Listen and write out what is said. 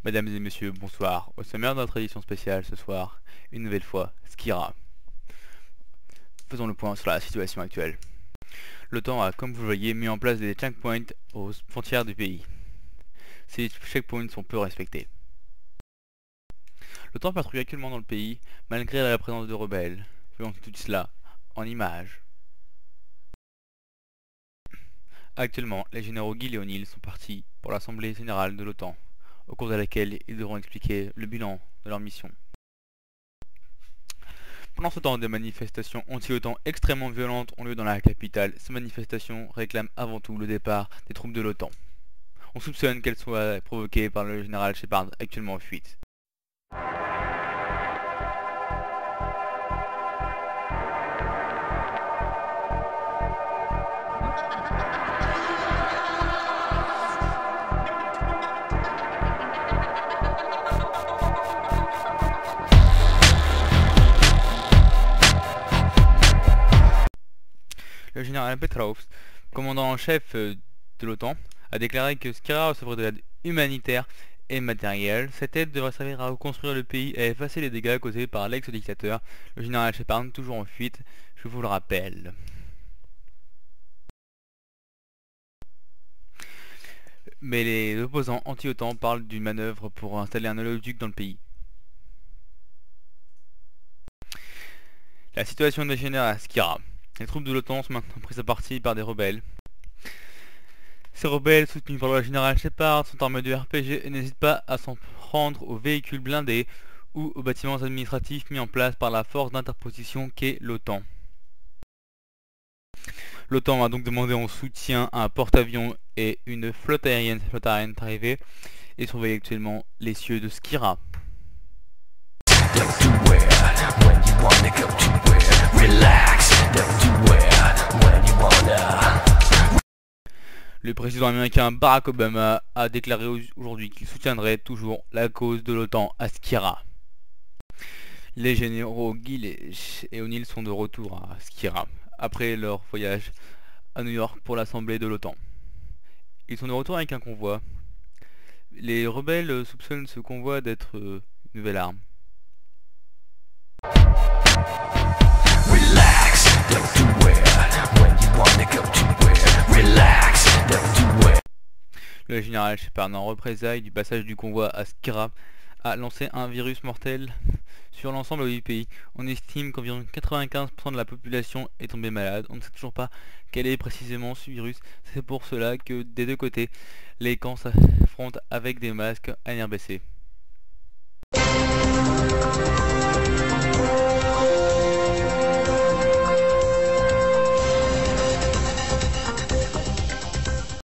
Mesdames et messieurs, bonsoir. Au sommaire de notre édition spéciale ce soir, une nouvelle fois, Skira. Faisons le point sur la situation actuelle. L'OTAN a, comme vous le voyez, mis en place des checkpoints aux frontières du pays. Ces checkpoints sont peu respectés. L'OTAN patrouille actuellement dans le pays, malgré la présence de rebelles. Voyons tout cela en images. Actuellement, les généraux Gill et O'Neill sont partis pour l'Assemblée générale de l'OTAN, au cours de laquelle ils devront expliquer le bilan de leur mission. Pendant ce temps, des manifestations anti-OTAN extrêmement violentes ont lieu dans la capitale. Ces manifestations réclament avant tout le départ des troupes de l'OTAN. On soupçonne qu'elles soient provoquées par le général Shepard, actuellement en fuite. Le général Petrov, commandant en chef de l'OTAN, a déclaré que Skira recevrait de l'aide humanitaire et matérielle. Cette aide devrait servir à reconstruire le pays et à effacer les dégâts causés par l'ex-dictateur, le général Shepard, toujours en fuite, je vous le rappelle. Mais les opposants anti-OTAN parlent d'une manœuvre pour installer un oléoduc dans le pays. La situation dégénère à Skira. Les troupes de l'OTAN sont maintenant prises à partie par des rebelles. Ces rebelles, soutenus par le général Shepard, sont armés de RPG et n'hésitent pas à s'en prendre aux véhicules blindés ou aux bâtiments administratifs mis en place par la force d'interposition qu'est l'OTAN. L'OTAN a donc demandé en soutien un porte-avions et une flotte aérienne arrivée et surveille actuellement les cieux de Skira. Le président américain Barack Obama a déclaré aujourd'hui qu'il soutiendrait toujours la cause de l'OTAN à Skira. Les généraux Gill et O'Neill sont de retour à Skira après leur voyage à New York pour l'Assemblée de l'OTAN. Ils sont de retour avec un convoi. Les rebelles soupçonnent ce convoi d'être une nouvelle arme. Le général Shepard, en représailles du passage du convoi à Skira, a lancé un virus mortel sur l'ensemble du pays. On estime qu'environ 95% de la population est tombée malade. On ne sait toujours pas quel est précisément ce virus. C'est pour cela que des deux côtés, les camps s'affrontent avec des masques à NRBC.